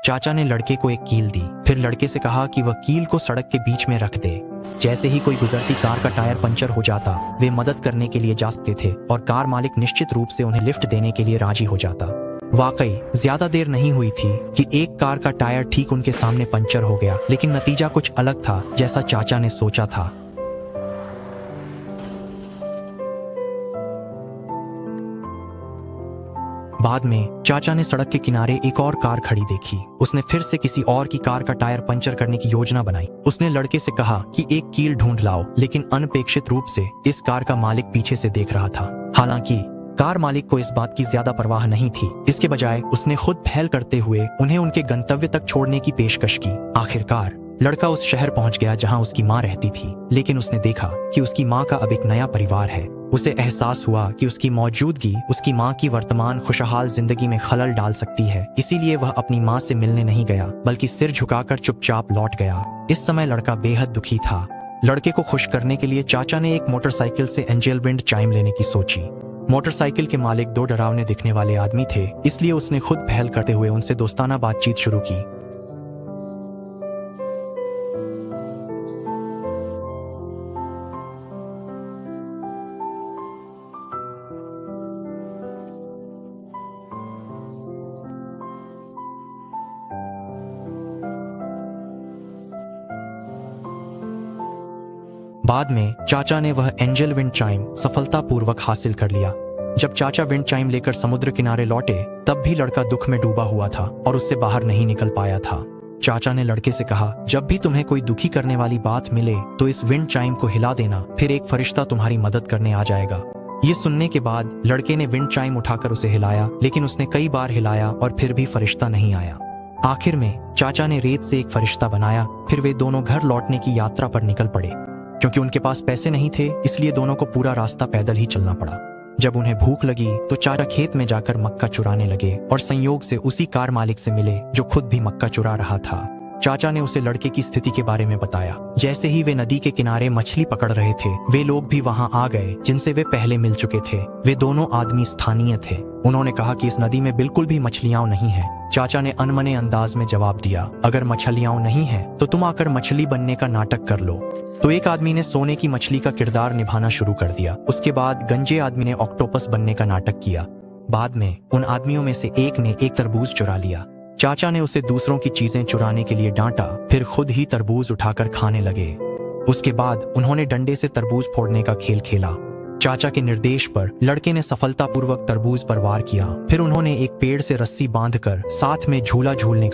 चाचा ने लड़के को एक कील दी, फिर लड़के से कहा कि वह कील को सड़क के बीच में रख दे। जैसे ही कोई गुजरती कार का टायर पंचर हो जाता, वे मदद करने के लिए जा सकते थे और कार मालिक निश्चित रूप से उन्हें लिफ्ट देने के लिए राजी हो जाता। वाकई ज्यादा देर नहीं हुई थी कि एक कार का टायर ठीक उनके सामने पंचर हो गया, लेकिन नतीजा कुछ अलग था जैसा चाचा ने सोचा था। बाद में चाचा ने सड़क के किनारे एक और कार खड़ी देखी। उसने फिर से किसी और की कार का टायर पंचर करने की योजना बनाई। उसने लड़के से कहा कि एक कील ढूंढ लाओ, लेकिन अनपेक्षित रूप से इस कार का मालिक पीछे से देख रहा था। हालांकि कार मालिक को इस बात की ज्यादा परवाह नहीं थी। इसके बजाय उसने खुद पहल करते हुए उन्हें उनके गंतव्य तक छोड़ने की पेशकश की। आखिरकार लड़का उस शहर पहुंच गया जहां उसकी माँ रहती थी, लेकिन उसने देखा कि उसकी माँ का अब एक नया परिवार है। उसे एहसास हुआ कि उसकी मौजूदगी उसकी माँ की वर्तमान खुशहाल जिंदगी में खलल डाल सकती है। इसीलिए वह अपनी माँ से मिलने नहीं गया, बल्कि सिर झुकाकर चुपचाप लौट गया। इस समय लड़का बेहद दुखी था। लड़के को खुश करने के लिए चाचा ने एक मोटरसाइकिल से एंजल विंड चाइम लेने की सोची। मोटरसाइकिल के मालिक दो डरावने दिखने वाले आदमी थे, इसलिए उसने खुद पहल करते हुए उनसे दोस्ताना बातचीत शुरू की। बाद में चाचा ने वह एंजल विंड चाइम सफलतापूर्वक हासिल कर लिया। जब चाचा विंड चाइम लेकर समुद्र किनारे लौटे, तब भी लड़का दुख में डूबा हुआ था और उससे बाहर नहीं निकल पाया था। चाचा ने लड़के से कहा, जब भी तुम्हें कोई दुखी करने वाली बात मिले तो इस विंड चाइम को हिला देना, फिर एक फरिश्ता तुम्हारी मदद करने आ जाएगा। ये सुनने के बाद लड़के ने विंड चाइम उठाकर उसे हिलाया, लेकिन उसने कई बार हिलाया और फिर भी फरिश्ता नहीं आया। आखिर में चाचा ने रेत से एक फरिश्ता बनाया। फिर वे दोनों घर लौटने की यात्रा पर निकल पड़े। क्योंकि उनके पास पैसे नहीं थे, इसलिए दोनों को पूरा रास्ता पैदल ही चलना पड़ा। जब उन्हें भूख लगी तो चाचा खेत में जाकर मक्का चुराने लगे और संयोग से उसी कार मालिक से मिले जो खुद भी मक्का चुरा रहा था। चाचा ने उसे लड़के की स्थिति के बारे में बताया। जैसे ही वे नदी के किनारे मछली पकड़ रहे थे, वे लोग भी वहां आ गए जिनसे वे पहले मिल चुके थे। वे दोनों आदमी स्थानीय थे। उन्होंने कहा कि इस नदी में बिल्कुल भी मछलियां नहीं हैं। चाचा ने अनमने अंदाज में जवाब दिया, अगर मछलियां नहीं हैं तो तुम आकर मछली बनने का नाटक कर लो। तो एक आदमी ने सोने की मछली का किरदार निभाना शुरू कर दिया। उसके बाद गंजे आदमी ने ऑक्टोपस बनने का नाटक किया। बाद में उन आदमियों में से एक ने एक तरबूज चुरा लिया। चाचा ने उसे दूसरों की चीजें चुराने के लिए डांटा, फिर खुद ही तरबूज उठाकर खाने लगे। उसके बाद उन्होंने डंडे से तरबूज फोड़ने का खेल खेला। चाचा के निर्देश पर लड़के ने सफलतापूर्वक तरबूज पर वार किया। फिर उन्होंने एक पेड़ से रस्सी बांधकर साथ में झूला झूलने